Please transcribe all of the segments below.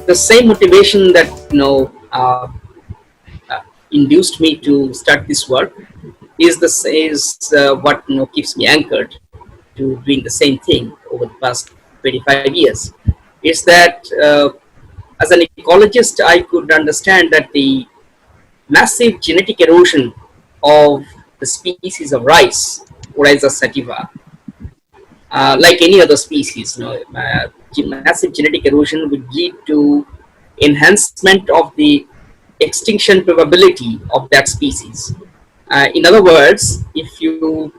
the same motivation that induced me to start this work is what keeps me anchored to doing the same thing over the past 25 years. Is that as an ecologist, I could understand that the massive genetic erosion of the species of rice, Oryza sativa, like any other species, massive genetic erosion would lead to enhancement of the extinction probability of that species. In other words, if you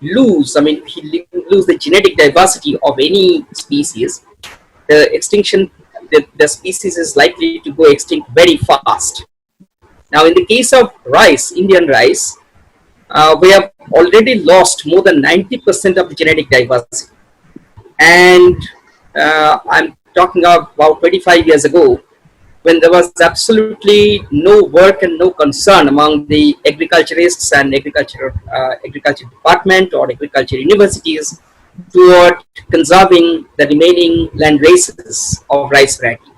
if you lose the genetic diversity of any species, the extinction, the species is likely to go extinct very fast. Now, in the case of rice, Indian rice, we have already lost more than 90% of the genetic diversity. And I'm talking about 25 years ago, when there was absolutely no work and no concern among the agriculturists and agriculture department or agriculture universities toward conserving the remaining land races of rice variety.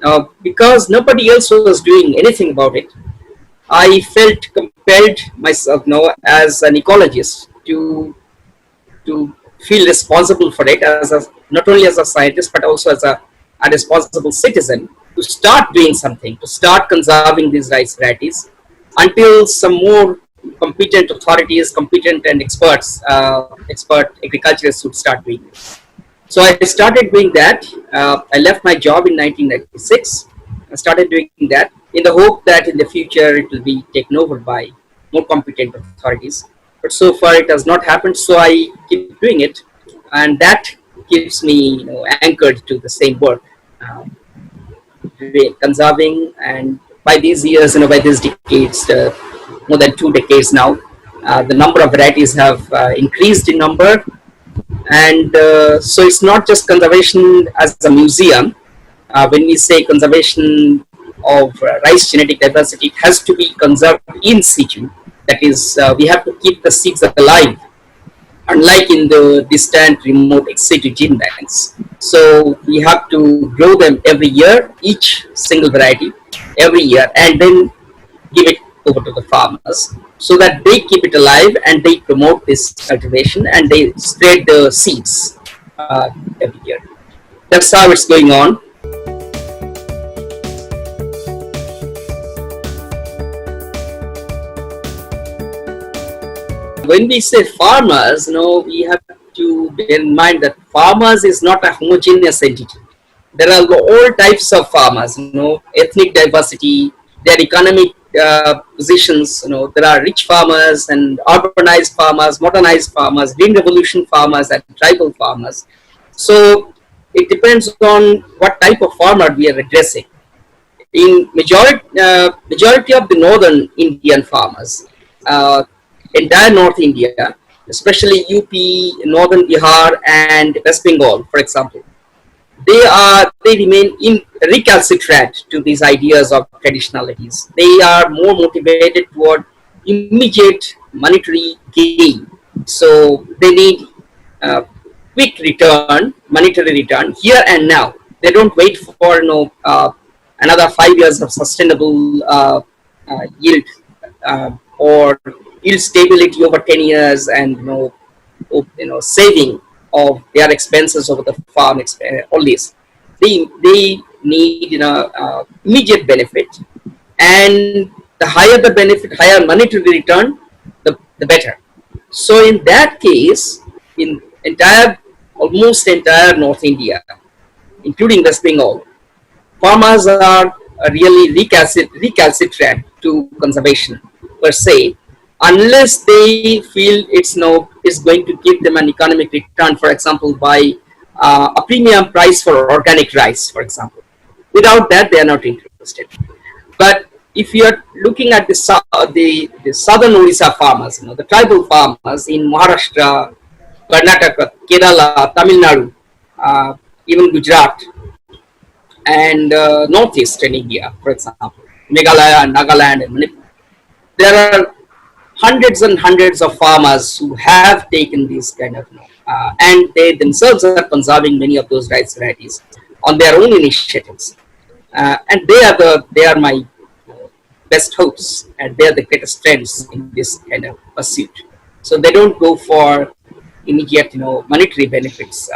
Now, because nobody else was doing anything about it, I felt compelled myself as an ecologist to feel responsible for it, not only as a scientist but also as a responsible citizen, to start doing something, to start conserving these rice varieties until some more competent authorities, competent and expert agriculturists would start doing it. So I started doing that. I left my job in 1996. I started doing that in the hope that in the future it will be taken over by more competent authorities. But so far it has not happened, so I keep doing it. And that keeps me anchored to the same work. Conserving, and by these years, by these decades, more than 2 decades now, the number of varieties have increased in number, and so it's not just conservation as a museum. When we say conservation of rice genetic diversity, it has to be conserved in situ. That is, we have to keep the seeds alive, unlike in the distant, remote ex situ gene banks. So we have to grow them every year, each single variety every year, and then give it over to the farmers so that they keep it alive and they promote this cultivation and they spread the seeds every year. That's how it's going on. When we say farmers, we have to bear in mind that farmers is not a homogeneous entity. There are all types of farmers, ethnic diversity, their economic positions. There are rich farmers and urbanized farmers, modernized farmers, green revolution farmers, and tribal farmers. So it depends on what type of farmer we are addressing. In majority of the northern Indian farmers, entire North India, especially UP, Northern Bihar, and West Bengal, for example, they remain recalcitrant to these ideas of traditionalities. They are more motivated toward immediate monetary gain. So they need quick return, monetary return here and now. They don't wait for another 5 years of sustainable yield or yield stability over 10 years and saving of their expenses over the farm, all this. They need immediate benefit, and the higher the benefit, higher monetary return, the better. So in that case, in almost entire North India, including West Bengal, farmers are really recalcitrant to conservation per se, unless they feel it's going to give them an economic return, for example, by a premium price for organic rice, for example. Without that, they are not interested. But if you are looking at the southern Orissa farmers, the tribal farmers in Maharashtra, Karnataka, Kerala, Tamil Nadu, even Gujarat, and northeastern India, for example, Meghalaya, Nagaland, and Manipur, there are hundreds and hundreds of farmers who have taken these kind of, and they themselves are conserving many of those rice varieties. on their own initiatives, and they are my best hopes, and they are the greatest strengths in this kind of pursuit. So they don't go for immediate, monetary benefits.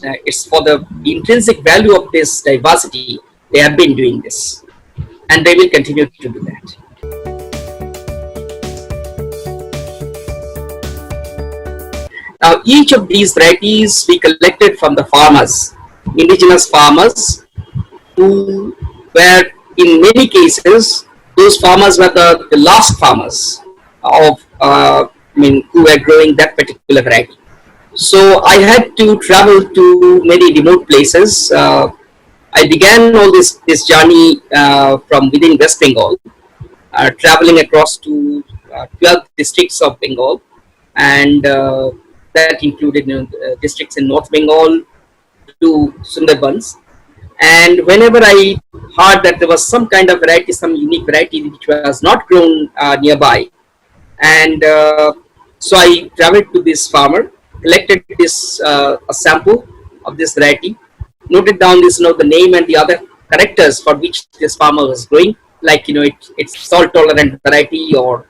It's for the intrinsic value of this diversity. They have been doing this, and they will continue to do that. Now, each of these varieties we collected from the farmers, indigenous farmers, who were in many cases, those farmers were the last farmers of, who were growing that particular variety. So I had to travel to many remote places. I began all this journey from within West Bengal, traveling across to 12 districts of Bengal, and that included districts in North Bengal to Sundarbans. And whenever I heard that there was some kind of variety, some unique variety which was not grown nearby, and so I traveled to this farmer, collected this a sample of this variety, noted down this, the name and the other characters for which this farmer was growing, like it's salt tolerant variety, or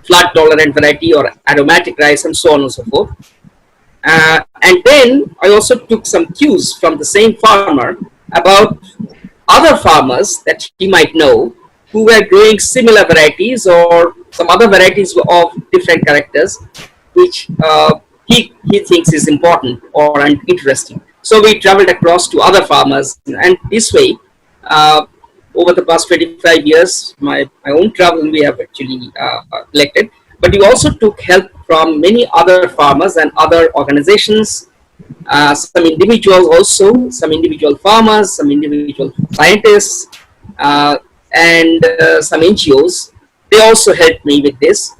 flood tolerant variety, or aromatic rice, and so on and so forth. And then I also took some cues from the same farmer about other farmers that he might know who were growing similar varieties or some other varieties of different characters, which he thinks is important or interesting. So we traveled across to other farmers, and this way, over the past 25 years, my own travel we have actually collected. But we also took help from many other farmers and other organizations, some individuals also, some individual farmers, some individual scientists, and some NGOs. They also helped me with this.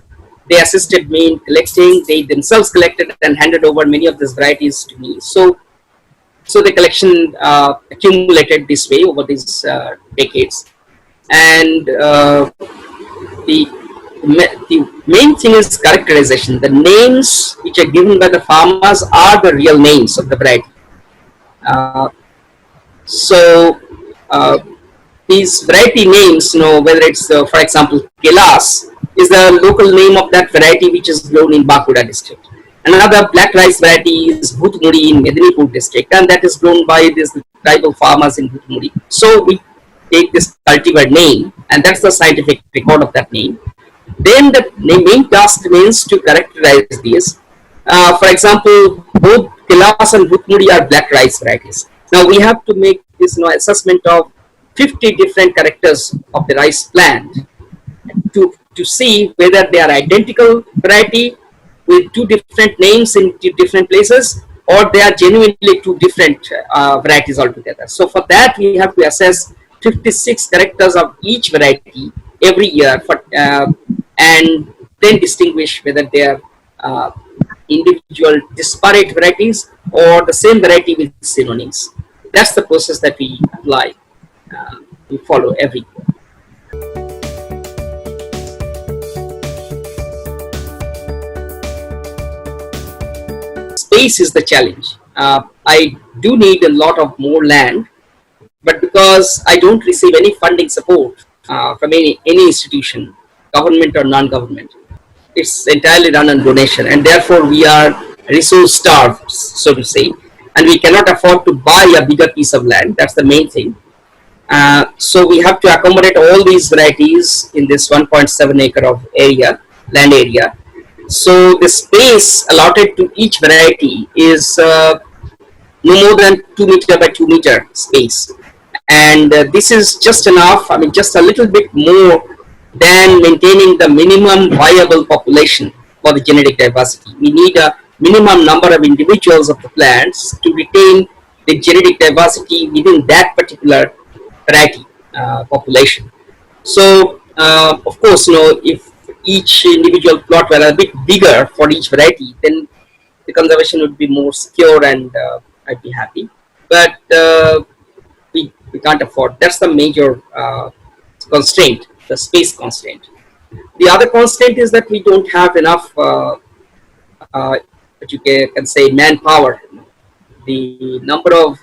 They assisted me in collecting. They themselves collected and handed over many of these varieties to me. So the collection accumulated this way over these decades. And the main thing is characterization. The names which are given by the farmers are the real names of the variety. These variety names, whether it's, for example, Kelas is the local name of that variety which is grown in Basudha district. Another black rice variety is Bhutmuri in Medinipur district, and that is grown by these tribal farmers in Bhutmuri. So we take this cultivar name, and that's the scientific record of that name. Then the main task remains to characterize these. For example, both Kelas and Bhutmuri are black rice varieties. Now we have to make this assessment of 50 different characters of the rice plant to see whether they are identical variety with two different names in different places, or they are genuinely two different varieties altogether. So for that, we have to assess 56 characters of each variety every year, and then distinguish whether they are individual disparate varieties or the same variety with synonyms. That's the process that we apply, we follow every year. Space is the challenge. I do need a lot of more land, but because I don't receive any funding support from any institution, government or non-government, it's entirely run on donation, and therefore we are resource starved, so to say, and we cannot afford to buy a bigger piece of land. That's the main thing. So we have to accommodate all these varieties in this 1.7 acre of land area. So the space allotted to each variety is no more than 2 meter by 2 meter space, and this is just enough, just a little bit more than maintaining the minimum viable population for the genetic diversity. We need a minimum number of individuals of the plants to retain the genetic diversity within that particular variety population. So of course, if each individual plot were a bit bigger for each variety, then the conservation would be more secure, and I'd be happy. But we can't afford. That's the major constraint, the space constraint. The other constraint is that we don't have enough, what you can say, manpower. The number of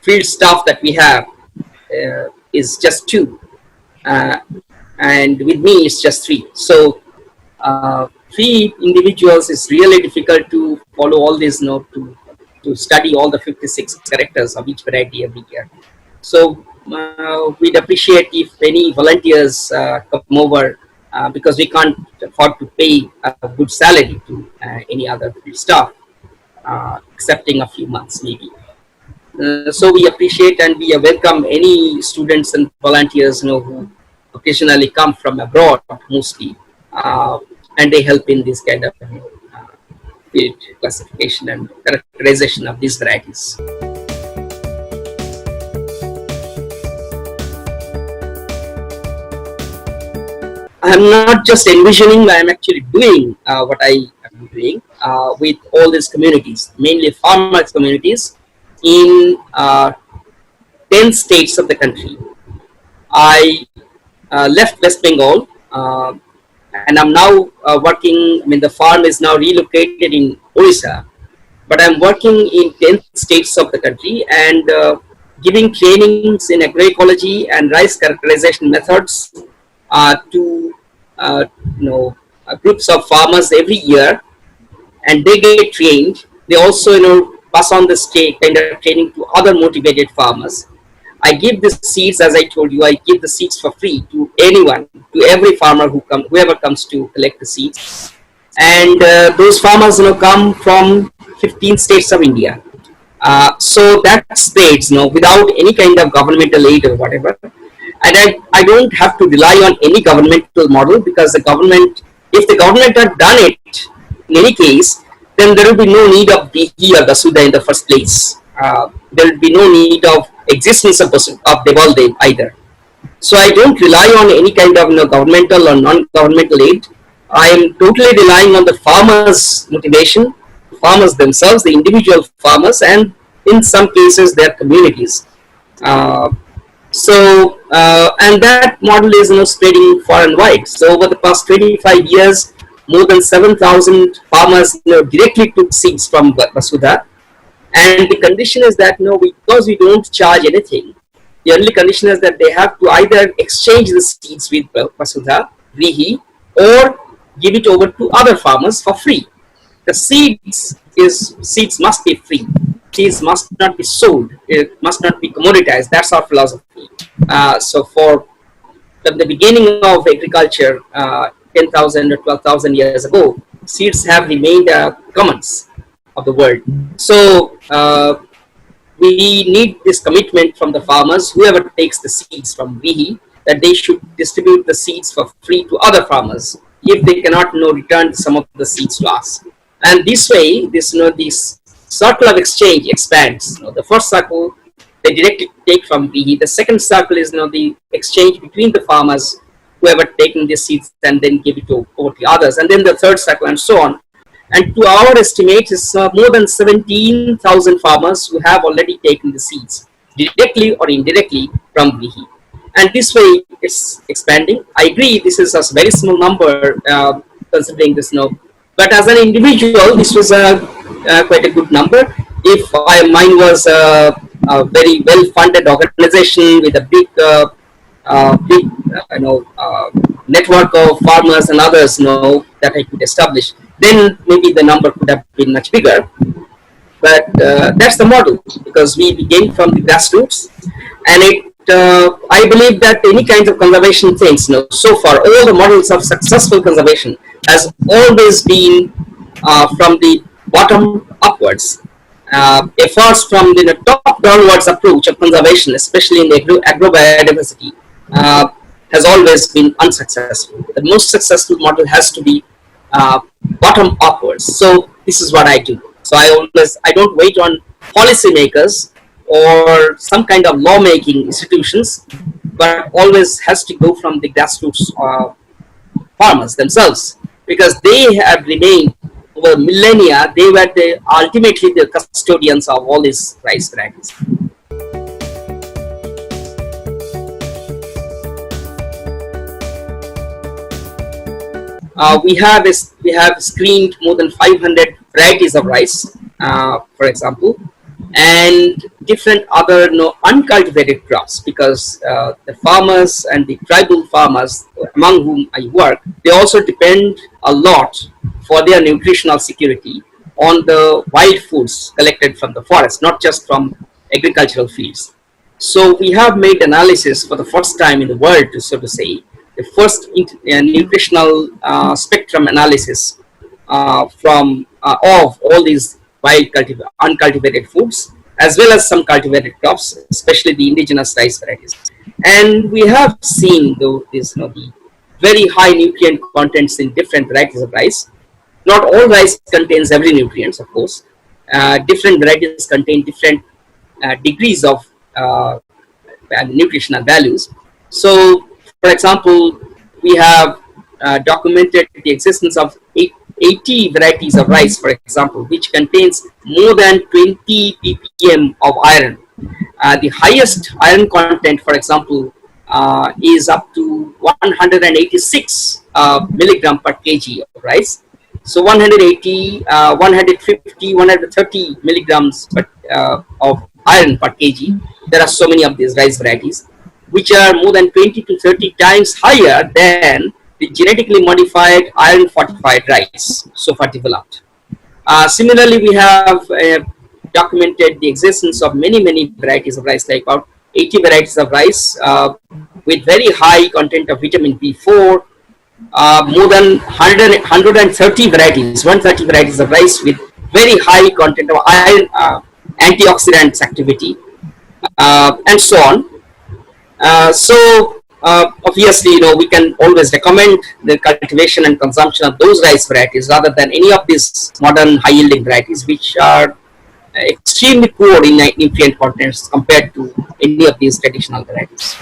field staff that we have is just two, uh, and with me it's just three. So three individuals is really difficult to follow all this, to study all the 56 characters of each variety every year. So we'd appreciate if any volunteers come over, because we can't afford to pay a good salary to any other staff, excepting a few months maybe. So we appreciate and we welcome any students and volunteers, who occasionally come from abroad mostly, and they help in this kind of field classification and characterization of these varieties. I am not just envisioning, I am actually doing what I am doing with all these communities, mainly farmers communities in 10 states of the country. I left West Bengal and I'm now working, the farm is now relocated in Orissa, but I'm working in 10 states of the country and giving trainings in agroecology and rice characterization methods to groups of farmers every year, and they get trained. They also pass on the kind of training to other motivated farmers. I give the seeds, as I told you, I give the seeds for free to anyone, to every farmer whoever comes to collect the seeds. And those farmers come from 15 states of India. So that spreads without any kind of governmental aid or whatever. And I don't have to rely on any governmental model, because the government, if the government had done it in any case, then there will be no need of DE or Basudha in the first place. There will be no need of existence of Debal Deb either. So I don't rely on any kind of governmental or non-governmental aid. I am totally relying on the farmers' motivation, farmers themselves, the individual farmers, and in some cases their communities. And that model is spreading far and wide. So over the past 25 years, more than 7,000 farmers directly took seeds from Basudha. And the condition is that because we don't charge anything, the only condition is that they have to either exchange the seeds with Basudha, Rihi, or give it over to other farmers for free. The seeds must be free. Seeds must not be sold. It must not be commoditized. That's our philosophy. So from the beginning of agriculture, 10,000 or 12,000 years ago, seeds have remained commons of the world. So we need this commitment from the farmers, whoever takes the seeds from Rihi, that they should distribute the seeds for free to other farmers if they cannot return some of the seeds to us. And this way, this circle of exchange expands. The first circle they directly take from Rihi. The second circle is the exchange between the farmers, whoever taken the seeds, and then give it over to others. And then the third circle, and so on. And to our estimate, is more than 17,000 farmers who have already taken the seeds, directly or indirectly, from Rihi. And this way, it's expanding. I agree, this is a very small number, considering this but as an individual, this was quite a good number. If mine was a very well-funded organization with a big network of farmers and others that I could establish, then maybe the number could have been much bigger. But that's the model, because we began from the grassroots, and I believe that any kinds of conservation things, so far all the models of successful conservation has always been from the bottom upwards. Efforts from the top downwards approach of conservation, especially in the agrobiodiversity, has always been unsuccessful. The most successful model has to be bottom upwards. So this is what I do. So I don't wait on policymakers or some kind of lawmaking institutions, but always has to go from the grassroots farmers themselves, because they have remained over millennia. They were ultimately the custodians of all these rice varieties. We have screened more than 500 varieties of rice, for example, and different other uncultivated crops, because the farmers and the tribal farmers among whom I work, they also depend a lot for their nutritional security on the wild foods collected from the forest, not just from agricultural fields. So we have made analysis for the first time in the world, so to say, the first nutritional spectrum analysis of all these wild uncultivated foods, as well as some cultivated crops, especially the indigenous rice varieties. And we have seen the very high nutrient contents in different varieties of rice. Not all rice contains every nutrients, of course. Different varieties contain different degrees of nutritional values. So, for example, we have documented the existence of 80 varieties of rice, for example, which contains more than 20 ppm of iron. The highest iron content, for example, is up to 186 milligram per kg of rice. So 180, 150, 130 milligrams of iron per kg. There are so many of these rice varieties, which are more than 20 to 30 times higher than the genetically modified iron fortified rice, so far developed. Similarly, we have documented the existence of many varieties of rice, like about 80 varieties of rice with very high content of vitamin B4, more than 130 varieties, 130 varieties of rice with very high content of iron, antioxidants activity, and so on. Obviously, we can always recommend the cultivation and consumption of those rice varieties rather than any of these modern high yielding varieties, which are extremely poor in nutrient contents compared to any of these traditional varieties.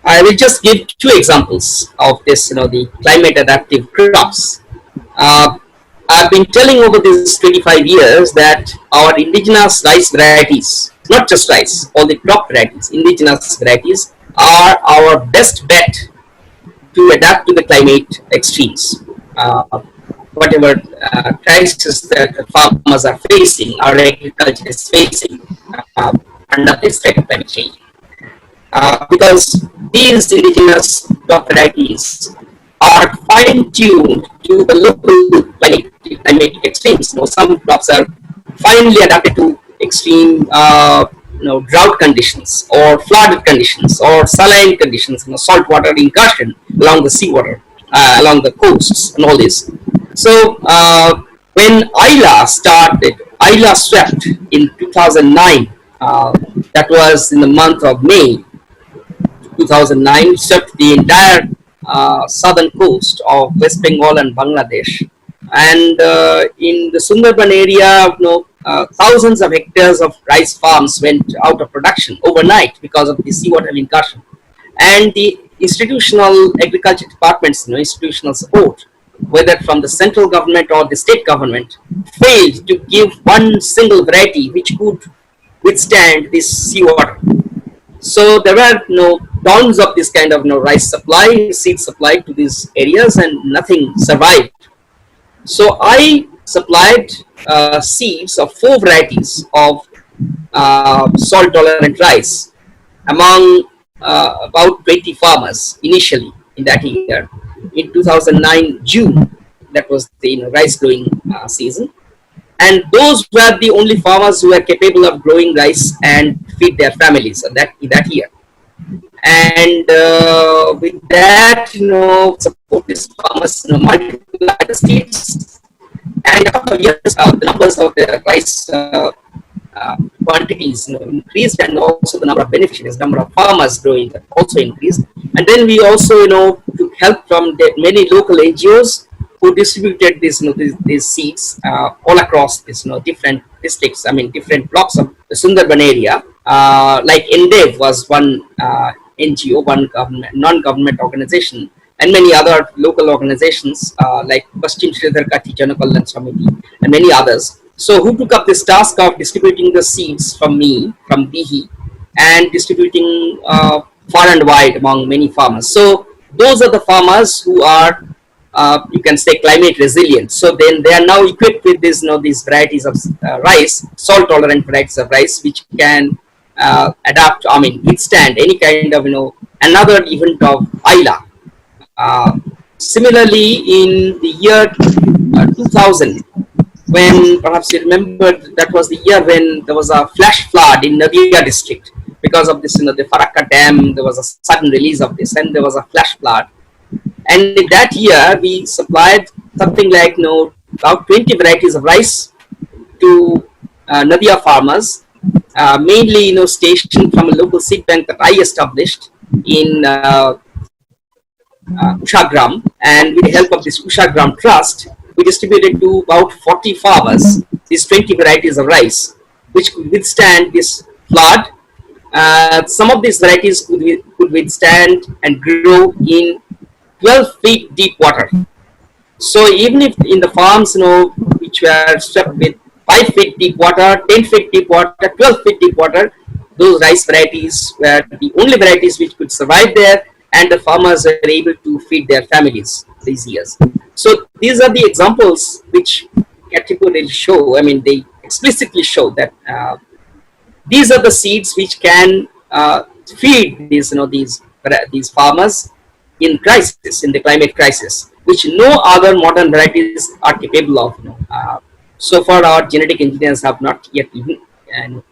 I will just give two examples of this, the climate adaptive crops. I've been telling over these 25 years that our indigenous rice varieties, not just rice, all the crop varieties, indigenous varieties, are our best bet to adapt to the climate extremes. Whatever crisis that the farmers are facing, our agriculture is facing under this threat of climate change. Because these indigenous crop varieties are fine-tuned to the local climatic extremes. Some crops are finely adapted to extreme drought conditions or flood conditions or saline conditions, saltwater incursion along the seawater, along the coasts and all this. So when ILA swept in 2009, that was in the month of May 2009, swept the entire southern coast of West Bengal and Bangladesh. And in the Sundarban area, thousands of hectares of rice farms went out of production overnight because of the seawater incursion. And the institutional agriculture departments, institutional support, whether from the central government or the state government, failed to give one single variety which could withstand this seawater. So there were tons of this kind of rice supply, seed supply to these areas, and nothing survived. So I supplied seeds of 4 varieties of salt tolerant rice among about 20 farmers initially in that year. In 2009 June, that was the rice growing season. And those were the only farmers who were capable of growing rice and feed their families in that year. And with that, support these farmers, multiply the seeds. And after years, the numbers of the rice quantities increased, and also the number of beneficiaries, number of farmers growing also increased. And then we also, took help from many local NGOs who distributed these seeds all across this, different districts. Different blocks of the Sundarban area. Like D Deb was one NGO, one non-government organization, and many other local organizations like Paschim Sridhar Kathi Janakalyan Samiti and many others. So who took up this task of distributing the seeds from me, from Bihi, and distributing far and wide among many farmers. So those are the farmers who are, you can say, climate resilient. So then they are now equipped with this, these varieties of rice, salt tolerant varieties of rice, which can adapt, I mean, withstand any kind of, another event of Ayla. Uh, Similarly, in the year 2000, when perhaps you remember, that was the year when there was a flash flood in Nadia district because of this, the Farakka Dam. There was a sudden release of this, and there was a flash flood. And in that year, we supplied something like about 20 varieties of rice to Nadia farmers, mainly stationed from a local seed bank that I established in Ushagram, and with the help of this Ushagram Trust, we distributed to about 40 farmers these 20 varieties of rice, which could withstand this flood. Some of these varieties could withstand and grow in 12 feet deep water. So even if in the farms, which were swept with 5 feet deep water, 10 feet deep water, 12 feet deep water, those rice varieties were the only varieties which could survive there, and the farmers were able to feed their families these years. So these are the examples which categorically show, I mean, they explicitly show that these are the seeds which can feed these farmers in crisis, in the climate crisis, which no other modern varieties are capable of. So far, our genetic engineers have not yet even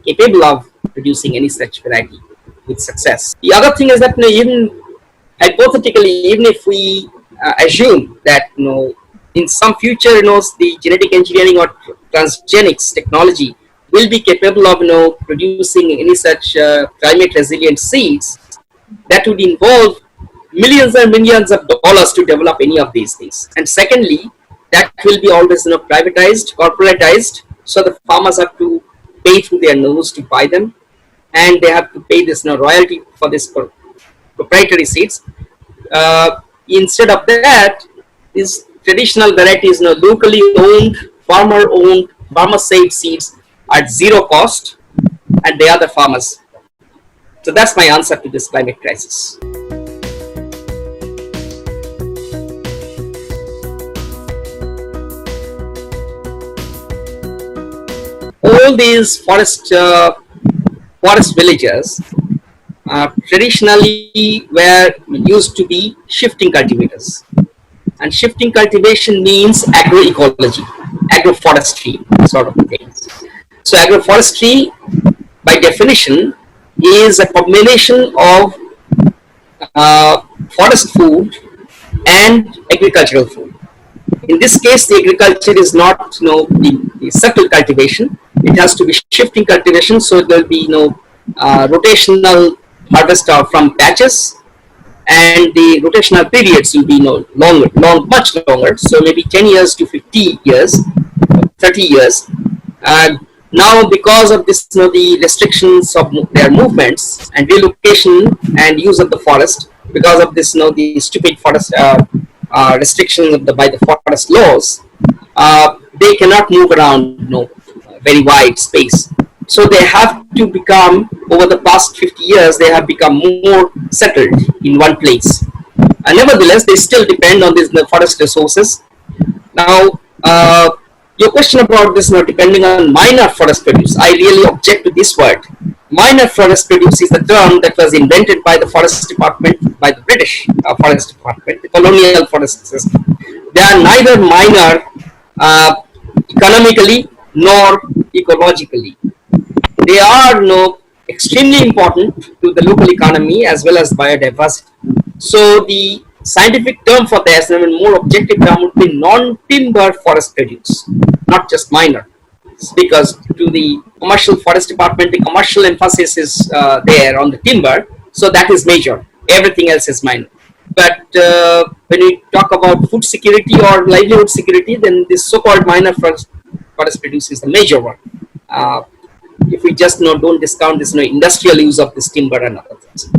capable of producing any such variety with success. The other thing is that even hypothetically, even if we assume that in some future, the genetic engineering or transgenics technology will be capable of producing any such climate resilient seeds, that would involve millions and millions of dollars to develop any of these things. And secondly, that will be always privatized, corporatized, so the farmers have to pay through their nose to buy them, and they have to pay this royalty for this proprietary seeds. Instead of that, these traditional varieties, locally owned, farmer saved seeds at zero cost, and they are the farmers. So that's my answer to this climate crisis. All these forest villages traditionally were used to be shifting cultivators, and shifting cultivation means agroecology, agroforestry sort of things. So agroforestry, by definition, is a combination of forest food and agricultural food. In this case, the agriculture is not the subtle cultivation. It has to be shifting cultivation, so there will be rotational harvest from patches, and the rotational periods will be much longer. So maybe 10 years to 50 years, 30 years. Now, because of this, the restrictions of their movements and relocation and use of the forest, because of this, the stupid forest restrictions by the forest laws, they cannot move around, very wide space. So they have to become, over the past 50 years, they have become more settled in one place. Nevertheless, they still depend on the forest resources. Now, your question about this, depending on minor forest produce, I really object to this word. Minor forest produce is the term that was invented by the forest department, by the British forest department, the colonial forest system. They are neither minor economically nor ecologically. They are extremely important to the local economy as well as biodiversity. So the scientific term for this, and more objective term, would be non-timber forest produce, not just minor. Because to the commercial forest department, the commercial emphasis is there on the timber, so that is major. Everything else is minor. But when we talk about food security or livelihood security, then this so-called minor forest produce is the major one. If we just don't discount this industrial use of this timber and other things.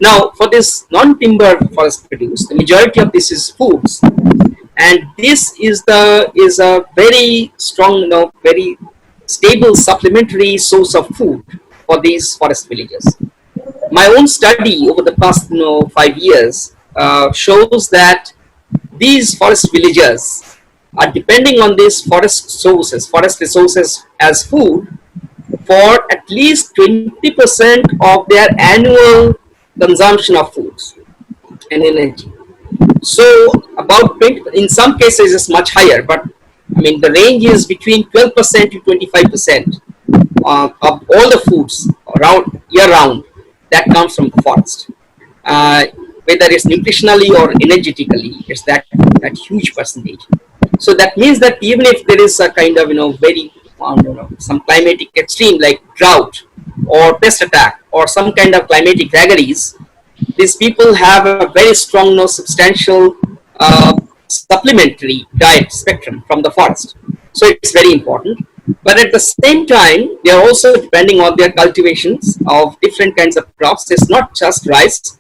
Now, for this non-timber forest produce, the majority of this is foods, and this is a very strong, very stable supplementary source of food for these forest villages. My own study over the past 5 years shows that these forest villagers are depending on these forest resources as food for at least 20% of their annual consumption of foods and energy. So about 20, in some cases it's much higher, but I mean the range is between 12% to 25% of all the foods around year round that comes from the forest. Uh, Whether it's nutritionally or energetically, it's that huge percentage. So that means that even if there is a kind of very some climatic extreme like drought or pest attack or some kind of climatic vagaries, these people have a very strong, substantial supplementary diet spectrum from the forest. So it's very important. But at the same time, they are also depending on their cultivations of different kinds of crops. It's not just rice.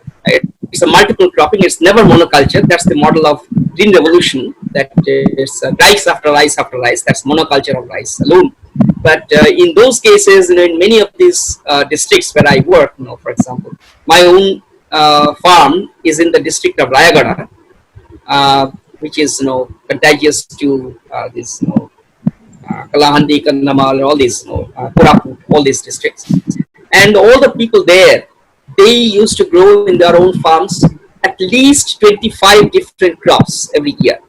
It's a multiple cropping. It's never monoculture. That's the model of green revolution. That is rice after rice after rice. That's monoculture of rice alone. But in those cases, in many of these districts where I work, for example, my own farm is in the district of Rayagada, which is contagious to this Kalahandi, Kannamal, all these Koraput, all these districts, and all the people there, they used to grow in their own farms at least 25 different crops every year.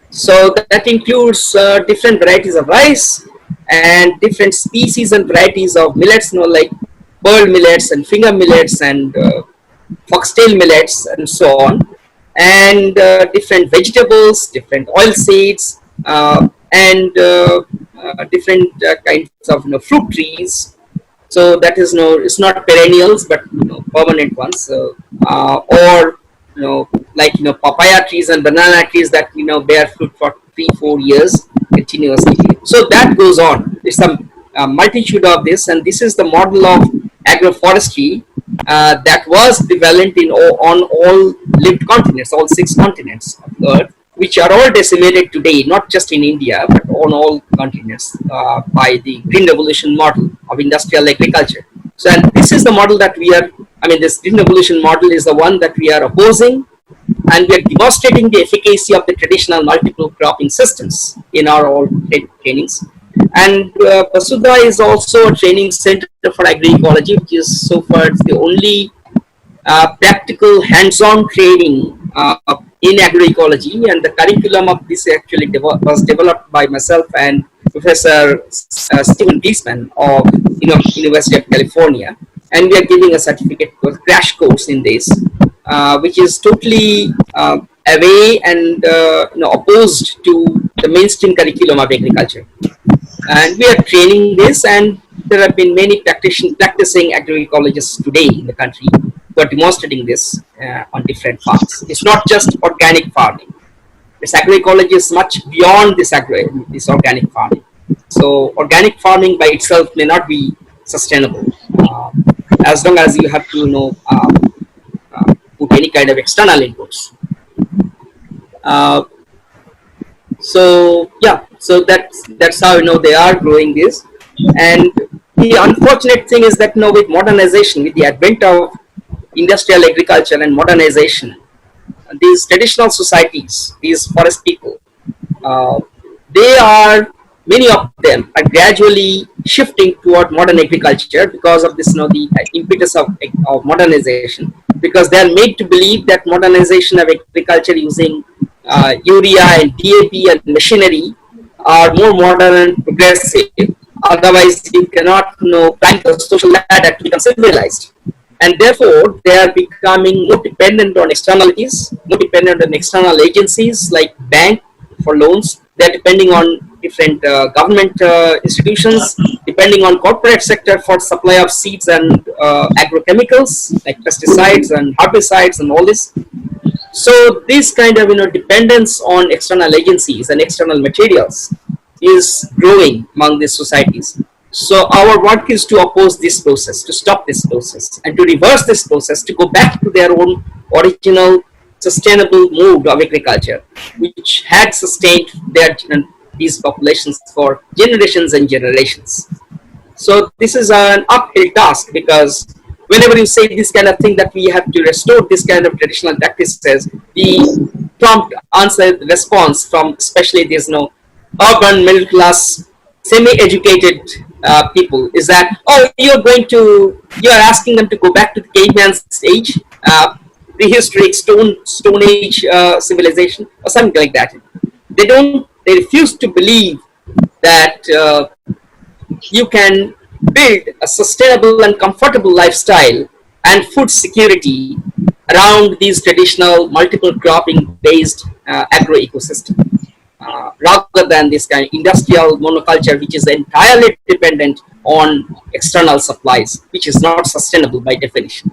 So that includes different varieties of rice and different species and varieties of millets, like pearl millets and finger millets and foxtail millets and so on, and different vegetables, different oil seeds, and different kinds of fruit trees. So that is it's not perennials but permanent ones, or like papaya trees and banana trees that bear fruit for 3-4 years continuously. So that goes on. There's some multitude of this, and this is the model of agroforestry that was prevalent on all lived continents, all 6 continents of the earth, which are all decimated today, not just in India, but on all continents by the Green Revolution model of industrial agriculture. So, and this is the model that this Green Revolution model is the one that we are opposing, and we are demonstrating the efficacy of the traditional multiple cropping systems in our all trainings. And Basudha is also a training center for agroecology, which is so far the only practical hands-on training in agroecology, and the curriculum of this actually was developed by myself and Professor Stephen Griezmann of University of California, and we are giving a certificate crash course in this, which is totally away and opposed to the mainstream curriculum of agriculture. And we are training this, and there have been many practicing agroecologists today in the country who are demonstrating this on different farms. It's not just organic farming. This agroecology is much beyond this organic farming. So organic farming by itself may not be sustainable as long as you have to put any kind of external inputs. So yeah, so that's how they are growing this. And the unfortunate thing is that with modernization, with the advent of industrial agriculture and modernization, these traditional societies, these forest people, many of them are gradually shifting toward modern agriculture because of this, the impetus of modernization, because they are made to believe that modernization of agriculture using urea and DAP and machinery are more modern and progressive. Otherwise, you cannot climb the social ladder to become civilized. And therefore, they are becoming more dependent on externalities, more dependent on external agencies like bank for loans. They are depending on different government institutions, depending on corporate sector for supply of seeds and agrochemicals like pesticides and herbicides and all this. So this kind of dependence on external agencies and external materials is growing among these societies. So our work is to oppose this process, to stop this process, and to reverse this process, to go back to their own original sustainable mode of agriculture, which had sustained these populations for generations and generations. So this is an uphill task because whenever you say this kind of thing that we have to restore this kind of traditional practices, the prompt answer response from especially these urban middle class semi-educated people is that, oh, you're asking them to go back to the caveman stage, prehistoric stone age civilization or something like that. They refuse to believe that you can build a sustainable and comfortable lifestyle and food security around these traditional multiple cropping based agro ecosystem, rather than this kind of industrial monoculture which is entirely dependent on external supplies, which is not sustainable by definition.